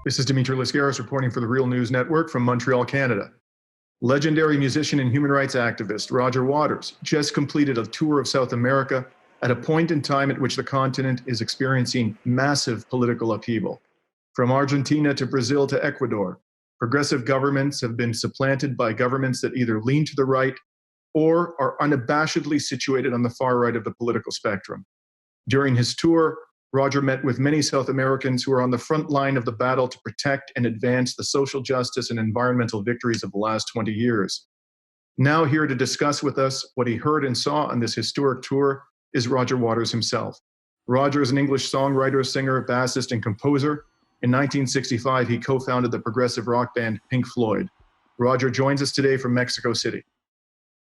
This is Dimitri Lascaris reporting for the Real News Network from Montreal, Canada. Legendary musician and human rights activist Roger Waters just completed a tour of South America at a point in time at which the continent is experiencing massive political upheaval. From Argentina to Brazil to Ecuador, progressive governments have been supplanted by governments that either lean to the right or are unabashedly situated on the far right of the political spectrum. During his tour, Roger met with many South Americans who are on the front line of the battle to protect and advance the social justice and environmental victories of the last 20 years. Now here to discuss with us what he heard and saw on this historic tour is Roger Waters himself. Roger is an English songwriter, singer, bassist, and composer. In 1965, he co-founded the progressive rock band Pink Floyd. Roger joins us today from Mexico City.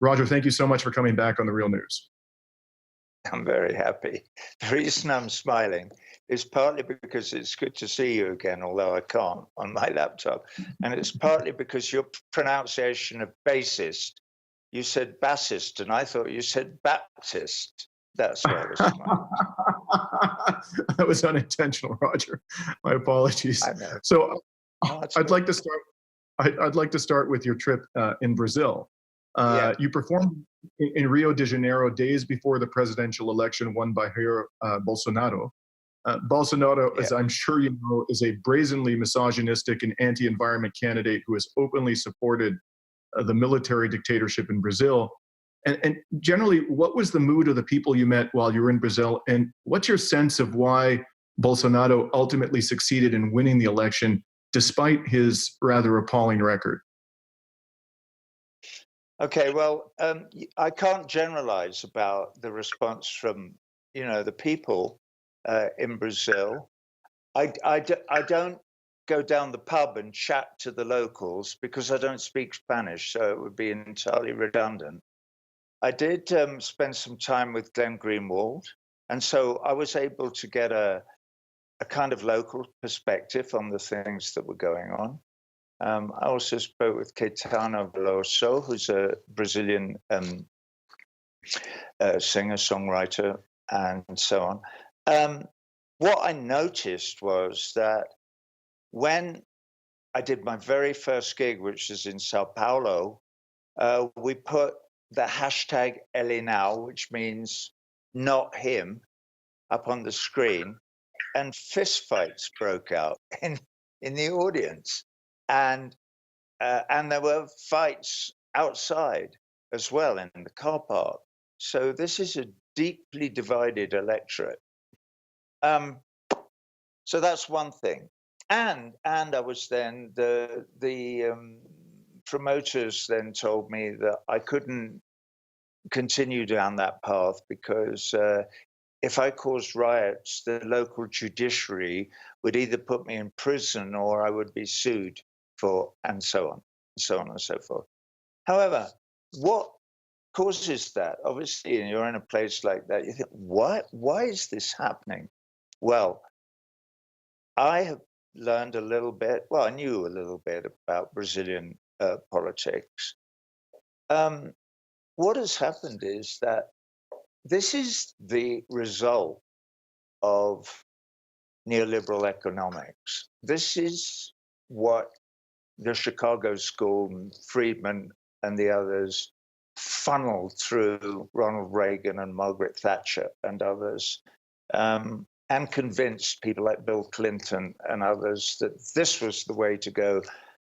Roger, thank you so much for coming back on The Real News. I'm very happy. The reason I'm smiling is partly because it's good to see you again, although I can't on my laptop. And it's partly because your pronunciation of bassist, you said bassist, and I thought you said Baptist. That's why I was smiling. That was unintentional, Roger. My apologies. I know. So I'd like to start. I'd like to start with your trip in Brazil. You performed in Rio de Janeiro days before the presidential election won by Jair Bolsonaro. Bolsonaro, as I'm sure you know, is a brazenly misogynistic and anti-environment candidate who has openly supported the military dictatorship in Brazil. And generally, what was the mood of the people you met while you were in Brazil? And what's your sense of why Bolsonaro ultimately succeeded in winning the election despite his rather appalling record? Okay, well, I can't generalize about the response from, the people in Brazil. I don't go down the pub and chat to the locals because I don't speak Spanish, so it would be entirely redundant. I did spend some time with Glenn Greenwald, and so I was able to get a kind of local perspective on the things that were going on. I also spoke with Caetano Veloso, who's a Brazilian singer-songwriter, and so on. What I noticed was that when I did my very first gig, which is in Sao Paulo, we put the hashtag Ele Now, which means not him, up on the screen, and fistfights broke out in the audience. And there were fights outside as well in the car park. So this is a deeply divided electorate. So that's one thing. And I was then the promoters then told me that I couldn't continue down that path because if I caused riots, the local judiciary would either put me in prison or I would be sued for, and so on and so forth. However, what causes that? Obviously, you're in a place like that, you think, why is this happening? Well, I have learned a little bit, I knew a little bit about Brazilian politics. What has happened is that this is the result of neoliberal economics. This is what the Chicago School and Friedman and the others funneled through Ronald Reagan and Margaret Thatcher and others, and convinced people like Bill Clinton and others that this was the way to go,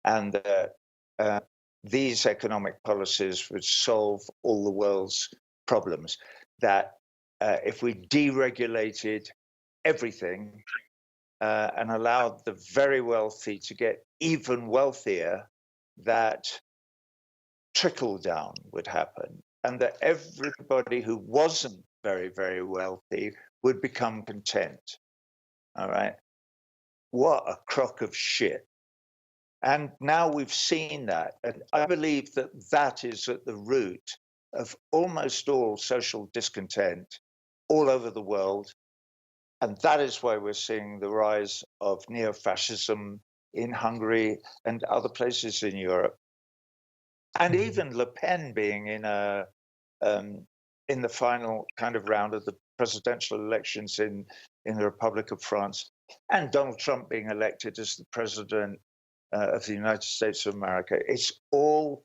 and that these economic policies would solve all the world's problems. That if we deregulated everything and allowed the very wealthy to get even wealthier, that trickle down would happen, and that everybody who wasn't very, very wealthy would become content. All right. What a crock of shit. And now we've seen that. And I believe that that is at the root of almost all social discontent all over the world. And that is why we're seeing the rise of neo-fascism in Hungary and other places in Europe. And even Le Pen being in the final kind of round of the presidential elections in the Republic of France. and Donald Trump being elected as the president of the United States of America. It's all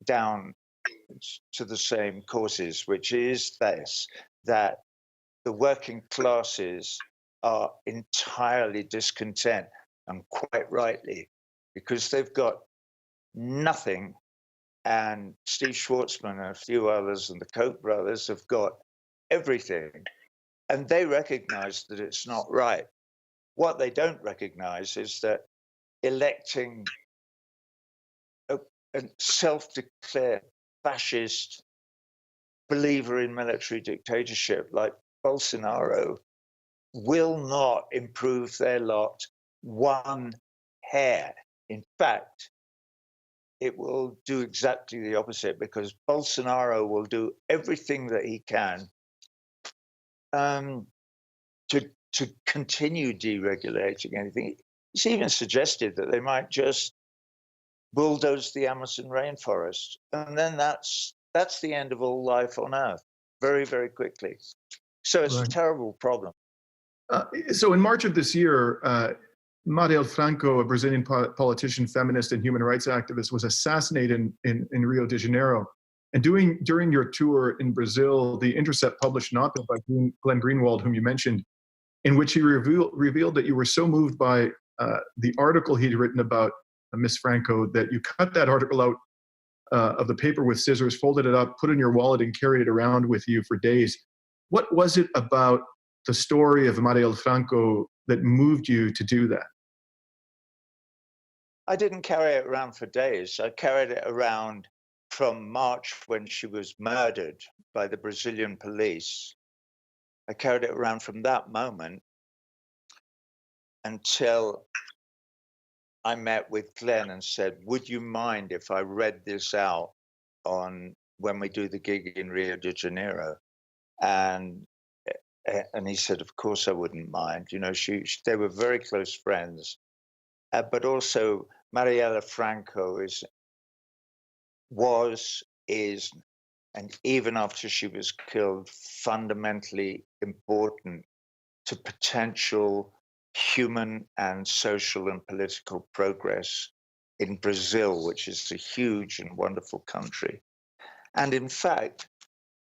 down to the same causes, which is this, that the working classes are entirely discontent, and quite rightly, because they've got nothing. And Steve Schwartzman and a few others and the Koch brothers have got everything. And they recognize that it's not right. What they don't recognize is that electing a self-declared fascist believer in military dictatorship like Bolsonaro will not improve their lot one hair. In fact, it will do exactly the opposite, because Bolsonaro will do everything that he can to continue deregulating anything. It's even suggested that they might just bulldoze the Amazon rainforest, and then that's the end of all life on Earth, very, very quickly. So it's Right. a terrible problem. So in March of this year, Marielle Franco, a Brazilian politician, feminist, and human rights activist, was assassinated in Rio de Janeiro. And during your tour in Brazil, The Intercept published an op-ed by Glenn Greenwald, whom you mentioned, in which he revealed that you were so moved by the article he'd written about Miss Franco that you cut that article out of the paper with scissors, folded it up, put it in your wallet, and carried it around with you for days. What was it about the story of Marielle Franco that moved you to do that? I didn't carry it around for days. I carried it around from March, when she was murdered by the Brazilian police. I carried it around from that moment until I met with Glenn and said, would you mind if I read this out on when we do the gig in Rio de Janeiro? And he said, of course I wouldn't mind. You know, they were very close friends. But also Mariela Franco is, and even after she was killed, fundamentally important to potential human and social and political progress in Brazil, which is a huge and wonderful country. And in fact,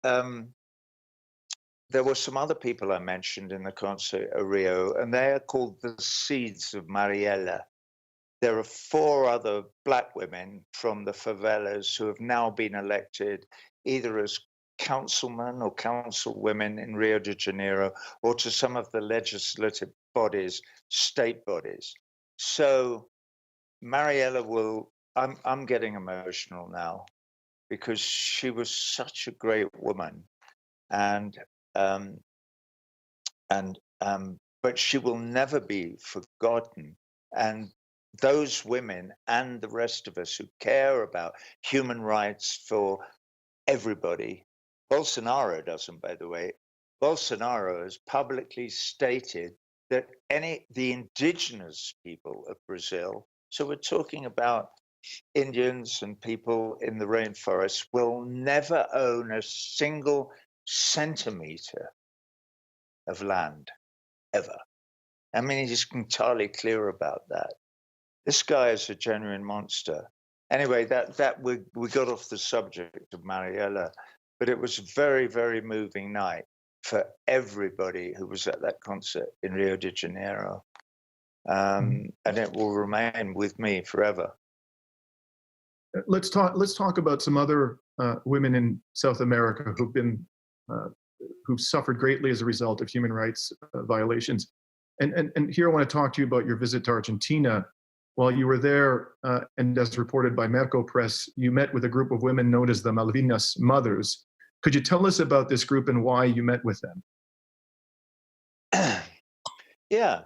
there were some other people I mentioned in the concert at Rio, and they are called the Seeds of Mariela. There are 4 other Black women from the favelas who have now been elected either as councilmen or councilwomen in Rio de Janeiro, or to some of the legislative bodies, state bodies. So Mariela I'm getting emotional now, because she was such a great woman, but she will never be forgotten. And those women and the rest of us who care about human rights for everybody. Bolsonaro doesn't, by the way. Bolsonaro has publicly stated that the indigenous people of Brazil, so we're talking about Indians and people in the rainforest, will never own a single centimeter of land, ever. I mean, he's entirely clear about that. This guy is a genuine monster. Anyway, that we got off the subject of Mariela, but it was a very, very moving night for everybody who was at that concert in Rio de Janeiro. And it will remain with me forever. Let's talk about some other women in South America who've suffered greatly as a result of human rights violations. And here I want to talk to you about your visit to Argentina. While you were there, and as reported by Merco Press, you met with a group of women known as the Malvinas Mothers. Could you tell us about this group and why you met with them? Yeah.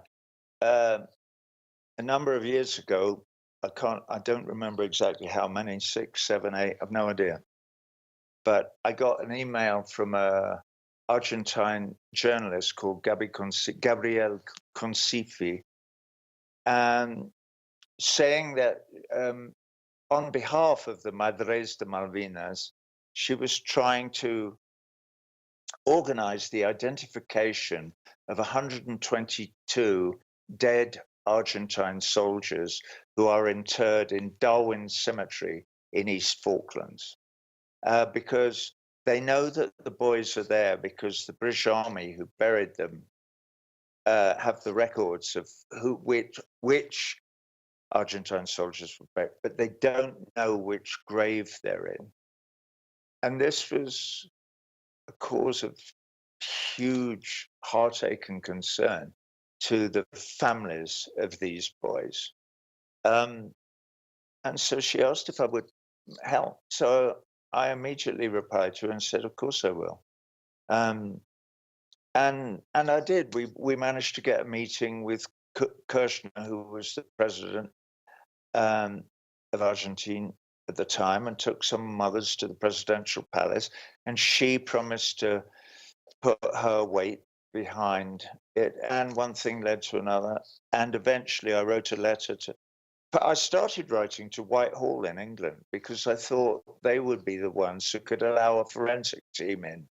A number of years ago, I don't remember exactly how many, 6, 7, 8, I've no idea. But I got an email from a Argentine journalist called Gabriel Concifi, saying that on behalf of the Madres de Malvinas, she was trying to organized the identification of 122 dead Argentine soldiers who are interred in Darwin Cemetery in East Falklands, because they know that the boys are there because the British Army who buried them have the records of which Argentine soldiers were buried, but they don't know which grave they're in. And this was a cause of huge heartache and concern to the families of these boys. And so she asked if I would help. So I immediately replied to her and said, of course I will. And I did. We managed to get a meeting with Kirchner, who was the president of Argentina at the time, and took some mothers to the presidential palace. And she promised to put her weight behind it. And one thing led to another. And eventually I wrote a letter to, but I started writing to Whitehall in England because I thought they would be the ones who could allow a forensic team in,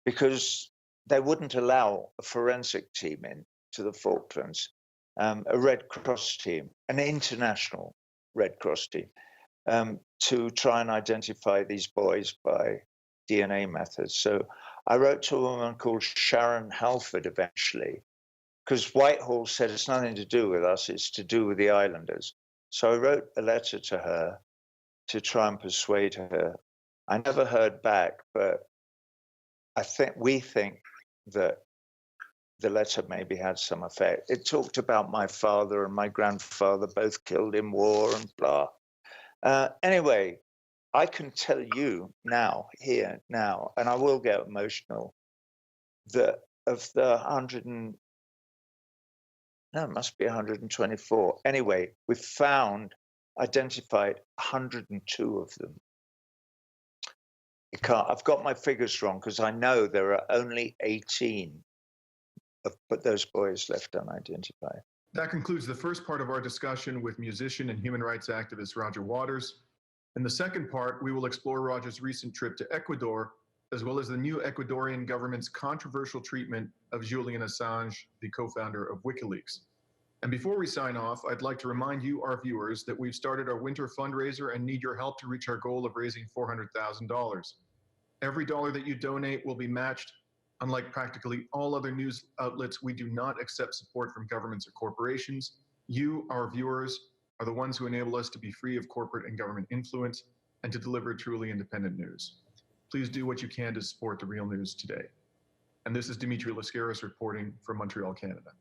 because they wouldn't allow a forensic team in to the Falklands, a Red Cross team, an international Red Cross team, to try and identify these boys by DNA methods. So I wrote to a woman called Sharon Halford eventually, because Whitehall said it's nothing to do with us, it's to do with the islanders. So I wrote a letter to her to try and persuade her. I never heard back, but we think that the letter maybe had some effect. It talked about my father and my grandfather both killed in war and blah. Anyway, I can tell you now, here, now, and I will get emotional, that of the it must be 124. Anyway, we identified 102 of them. I've got my figures wrong because I know there are only 18 but those boys left unidentified. That concludes the first part of our discussion with musician and human rights activist Roger Waters. In the second part, we will explore Roger's recent trip to Ecuador, as well as the new Ecuadorian government's controversial treatment of Julian Assange, the co-founder of WikiLeaks. And before we sign off, I'd like to remind you, our viewers, that we've started our winter fundraiser and need your help to reach our goal of raising $400,000. Every dollar that you donate will be matched. Unlike practically all other news outlets, we do not accept support from governments or corporations. You, our viewers, are the ones who enable us to be free of corporate and government influence and to deliver truly independent news. Please do what you can to support the real news today. And this is Dimitri Lascaris reporting from Montreal, Canada.